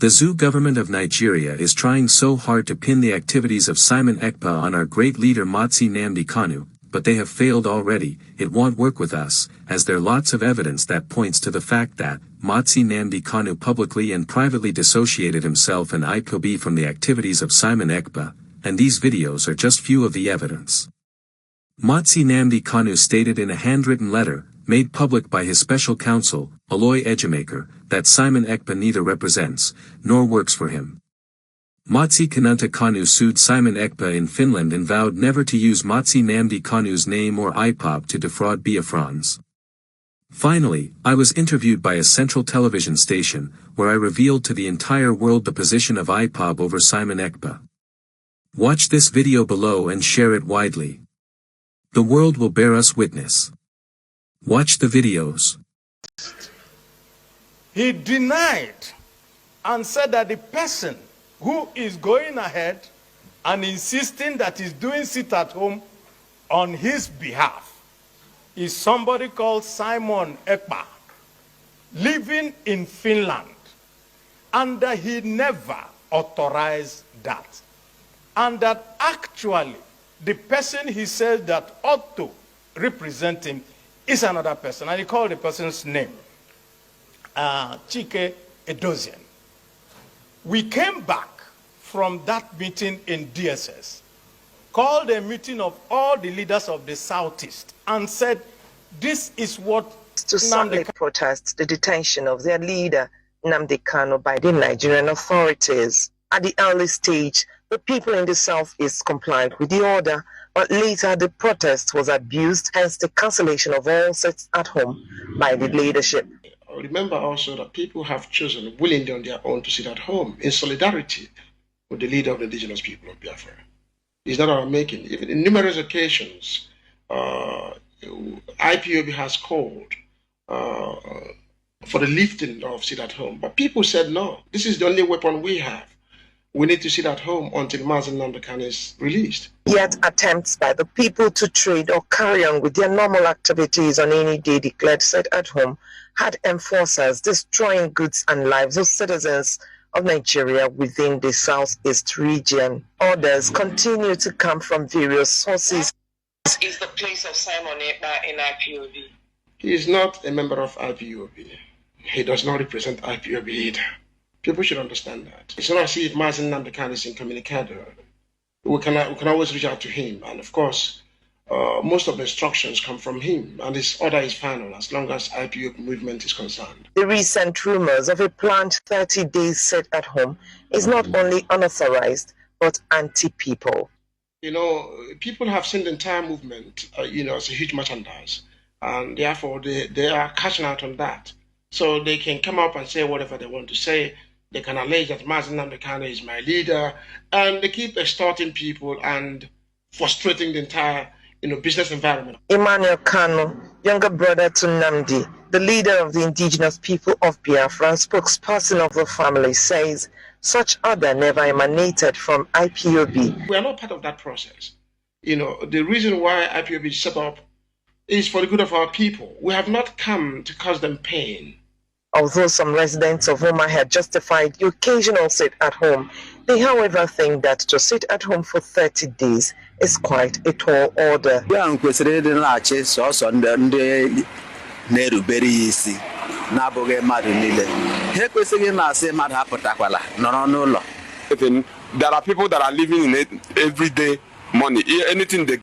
The TheZoo government of Nigeria is trying so hard to pin the activities of Simon Ekpa on our great leader Mazi Nnamdi Kanu, but they have failed already. It won't work with us, as there are lots of evidence that points to the fact that Mazi Nnamdi Kanu publicly and privately dissociated himself and IPOB from the activities of Simon Ekpa, and these videos are just few of the evidence. Mazi Nnamdi Kanu stated in a handwritten letter, made public by his special counsel, Aloy Ejemaker, that Simon Ekpa neither represents, nor works for him. Mazi Nnamdi Kanu sued Simon Ekpa in Finland and vowed never to use Mazi Nnamdi Kanu's name or IPOB to defraud Biafrans. Finally, I was interviewed by a central television station, where I revealed to the entire world the position of IPOB over Simon Ekpa. Watch this video below and share it widely. The world will bear us witness. Watch the videos. He denied and said that the person who is going ahead and insisting that he's doing sit at home on his behalf is somebody called Simon Ekpa, living in Finland, and that he never authorized that. And that actually the person he said that ought to represent him is another person, and he called the person's name, Chike Edozian. We came back from that meeting in DSS, called a meeting of all the leaders of the Southeast, and said, this is what to suddenly protest the detention of their leader, Nnamdi Kanu, by the Nigerian authorities. At the early stage, the people in the Southeast complied with the order, but later the protest was abused, hence the cancellation of all sits at home by the leadership. Remember also that people have chosen willingly on their own to sit at home in solidarity with the leader of the indigenous people of Biafra. It's not our making. Even in numerous occasions, IPOB has called for the lifting of sit at home, but people said no, this is the only weapon we have. We need to sit at home until Mazi Nnamdi Kanu is released. Yet attempts by the people to trade or carry on with their normal activities on any day declared sit at home had enforcers destroying goods and lives of citizens of Nigeria within the Southeast region. Orders continue to come from various sources. Is the place of Simon Ekpa in IPOB? He is not a member of IPOB. He does not represent IPOB either. People should understand that. It's not as if Mazi Nnamdi Kanu is incommunicado. We can always reach out to him, and of course, most of the instructions come from him, and his order is final as long as IPOB movement is concerned. The recent rumors of a planned 30-day sit at home is not only unauthorized, but anti-people. You know, people have seen the entire movement, as a huge merchandise, and therefore they are cashing out on that. So they can come up and say whatever they want to say. They can allege that Mazi Nnamdi Kanu is my leader, and they keep extorting people and frustrating the entire, business environment. Emmanuel Kanu, younger brother to Nnamdi, the leader of the indigenous people of Biafra and spokesperson of the family, says such order never emanated from IPOB. We are not part of that process. The reason why IPOB is set up is for the good of our people. We have not come to cause them pain. Although some residents of Homa had justified the occasional sit at home, they however think that to sit at home for 30 days is quite a tall order. There are people that are living in everyday money. Anything they